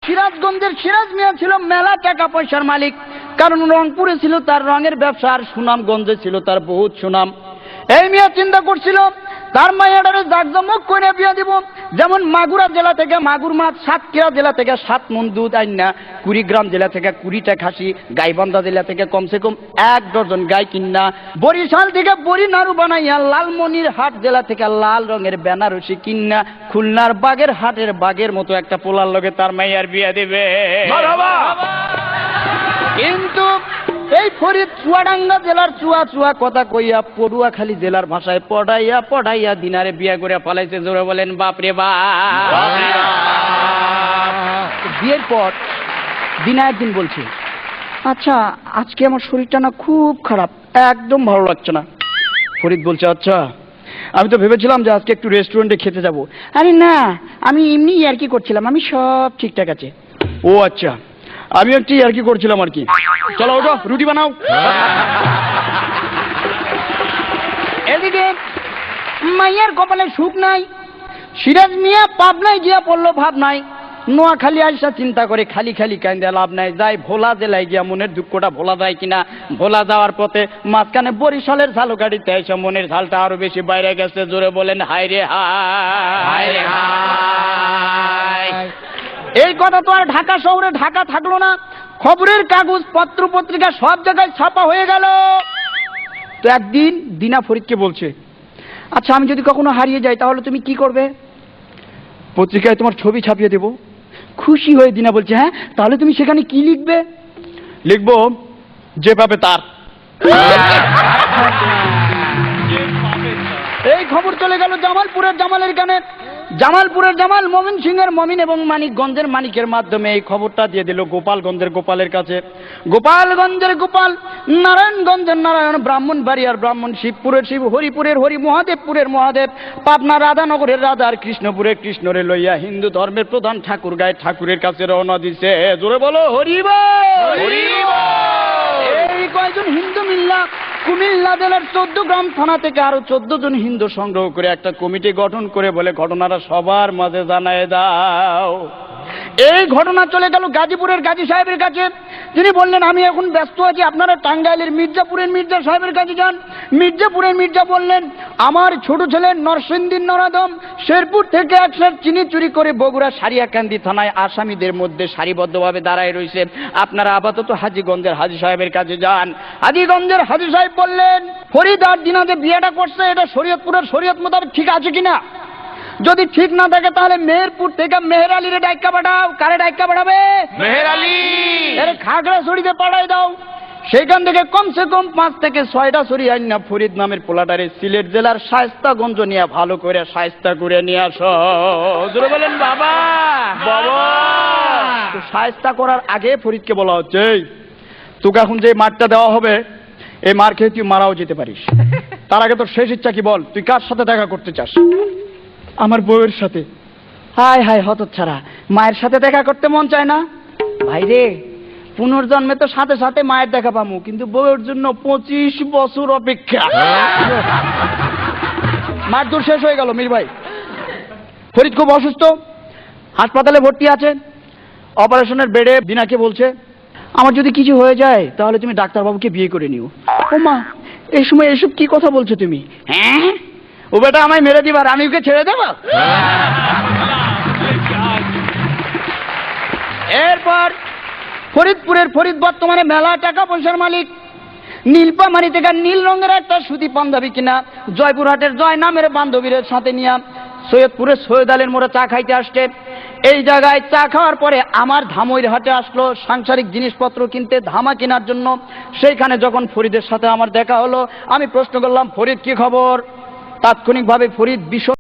সিরাজগঞ্জের সিরাজ মিয়া ছিল মেলা টাকা পয়সার মালিক, কারণ রংপুরে ছিল তার রঙের ব্যবসা, আর সুনামগঞ্জে ছিল তার বহুত সুনাম। এই মিয়া চিন্তা করছিল তার মাইয়াটারে জাকজমক করে বিয়া দিব, যেমন মাগুরা জেলা থেকে মাগুর মাছ, সাতক্ষীরা জেলা থেকে 7 মণ দুধ আইনা, কুড়িগ্রাম জেলা থেকে 20টা খাসি, গাইবান্ধা জেলা থেকে কমসে কম 1 ডজন গাই কিনা, বরিশাল থেকে বড়ি নাড়ু বানাইয়া, লালমনিরহাট জেলা থেকে লাল রঙের বেনারসি কিনা, খুলনার বাগের হাটের বাগের মতো একটা পোলার লগে তার মাইয়ার বিয়া দিবে। কিন্তু এই ফরিদ চুয়াডাঙ্গা জেলার চুয়া চুয়া কথা কইয়া পটুয়াখালী জেলার ভাষায় পড়াইয়া পড়াইয়া দিনারে বিয়া করে ফলাইছে। জোরে বলেন বাপরে বাপ। বিয়ের পর দিনা একদিন বলছে, আচ্ছা আজকে আমার শরীরটা না খুব খারাপ, একদম ভালো লাগছে না। ফরিদ বলছে, আচ্ছা আমি তো ভেবেছিলাম যে আজকে একটু রেস্টুরেন্টে খেতে যাব। আরে না, আমি এমনি ইয়ার্কি করছিলাম, আমি সব ঠিকঠাক আছে। ও আচ্ছা, আমি একটু ইয়ার্কি করছিলাম আর কি। চলো ওঠো, রুটি বানাও। এদিকে মাইয়ার কপালে সুখ নাই, সিরাজ মিয়া পাবনায় গিয়া পড়লো ভাব নাই, নোয়াখালী আইসা চিন্তা করে খালি খালি কান্দে লাভ নাই, যাই ভোলা জেলায় গিয়া মনের দুঃখটা ভোলা যায় কিনা। ভোলা যাওয়ার পথে মাঝখানে বরিশালের ঝালুগাড়িতে এসে মনের ঝালটা আরো বেশি বাইরে গেছে। জোরে বলেন হায় রে হায়। এই কথা তো আর ঢাকা শহরে ঢাকা থাকলো না, খবরের কাগজ পত্র পত্রিকা সব জায়গায় ছাপা হয়ে গেল। তো একদিন দিনা ফরিদকে বলছে, আচ্ছা আমি যদি কখনো হারিয়ে যাই তাহলে তুমি কি করবে? পত্রিকায় তোমার ছবি ছাপিয়ে দেব। খুশি হয়ে দিনা বলছে, হ্যাঁ তাহলে তুমি সেখানে কি লিখবে? লিখবো যে পাবে তার। এই খবর চলে গেল জামালপুরের জামালের কানে, জামালপুরের জামাল, ময়মনসিংহের মমিন এবং মানিকগঞ্জের মানিকের মাধ্যমে এই খবরটা দিয়ে দিল গোপালগঞ্জের গোপালের কাছে। গোপালগঞ্জের গোপাল, নারায়ণগঞ্জের নারায়ণ, ব্রাহ্মণবাড়িয়ার ব্রাহ্মণ, শিবপুরের শিব, হরিপুরের হরি, মহাদেবপুরের মহাদেব, পাবনা রাধানগরের রাধা, আর কৃষ্ণপুরের কৃষ্ণরে লইয়া হিন্দু ধর্মের প্রধান ঠাকুর গায়ে ঠাকুরের কাছে রওনা দিছে। জোরে বলো হরি বল। এই কয়জন হিন্দু মিল্লা কুমিল্লা জেলার 14 গ্রাম থানা থেকে আরো 14 জন হিন্দু সংগ্রহ করে একটা কমিটি গঠন করে বলে ঘটনাটা সবার মাঝে জানায় দাও। এই ঘটনা চলে গেল গাজীপুরের গাজী সাহেবের কাছে। তিনি বললেন, আমি এখন ব্যস্ত আছি, আপনারা টাঙ্গাইলের মির্জাপুরের মির্জা সাহেবের কাছে যান। মির্জাপুরের মির্জা বললেন, আমার ছোট ছেলে নরসিংদীর নরাদম শেরপুর থেকে 1 সের চিনি চুরি করে বগুড়া সারিয়াকান্দি থানায় আসামিদের মধ্যে সারিবদ্ধভাবে দাঁড়ায় রয়েছে, আপনারা আপাতত হাজীগঞ্জের হাজী সাহেবের কাছে যান। হাজীগঞ্জের হাজী সাহেব বললেন, ফরিদ আর দিনা যে বিয়েটা করছে এটা শরীয়তপুরের শরীয়ত মোতাবেক ঠিক আছে কিনা? যদি ঠিক না থাকে তাহলে মেহেরপুর থেকে মেহের আলীরে ডাইকা পাঠাও। কারে ডাইকা পাঠাবে? মেহের আলী। এর খাগড়াছড়িতে পাঠাই দাও। সেখান থেকে কমসে কম 5 থেকে 6টা ছড়ি আইনা ফরিদ নামের পোলাটারে সিলেট জেলার শায়েস্তাগঞ্জ নিয়ে ভালো করে শায়েস্তা করে নিয়ে আসো। জোরে বলেন বাবা বাবা। তো শায়েস্তা করার আগে ফরিদকে বলা হচ্ছে, তোকে এখন যে মারটা দেওয়া হবে এই মার খেয়ে তুই মারাও যেতে পারিস। তার আগে তোর শেষ ইচ্ছা কি বল? তুই কার সাথে দেখা করতে চাস? আমার বউয়ের সাথে। হায় হায় হতচ্ছাড়া, মায়ের সাথে দেখা করতে মন চায় না? ভাই রে, পুনর্জন্মে তো সাথে সাথে মায়ের দেখা পামু, কিন্তু বউয়ের জন্য 25 বছর অপেক্ষা। মার দূর শেষ হয়ে গেল মীর ভাই। ফরিদ খুব অসুস্থ, হাসপাতালে ভর্তি আছে। অপারেশনের বেডে দিনাকে বলছে, আমার যদি কিছু হয়ে যায় তাহলে তুমি ডাক্তারবাবুকে বিয়ে করে নিও। ও মা, এই সময় এসব কি কথা বলছো তুমি? হ্যাঁ, ও বেটা আমায় মেরে দিবার, আমি ওকে ছেড়ে দেব? এরপর ফরিদপুরের ফরিদ বর্তমানে মেলা টাকা পয়সার মালিক। নীলপামারি থেকে নীল রঙের একটা সুতি পাঞ্জাবি কিনা জয়পুরহাটের জয় নামের বান্ধবীর সাথে নিয়ে সৈয়দপুরের সৈয়দ আলীর মোড়ে চা খাইতে আসছে। এই জায়গায় চা খাওয়ার পরে আমার ধামইর হাটে আসলো সাংসারিক জিনিসপত্র কিনতে, ধামা কেনার জন্য। সেইখানে যখন ফরিদের সাথে আমার দেখা হলো, আমি প্রশ্ন করলাম, ফরিদ কি খবর? তাৎক্ষণিকভাবে ফরিদ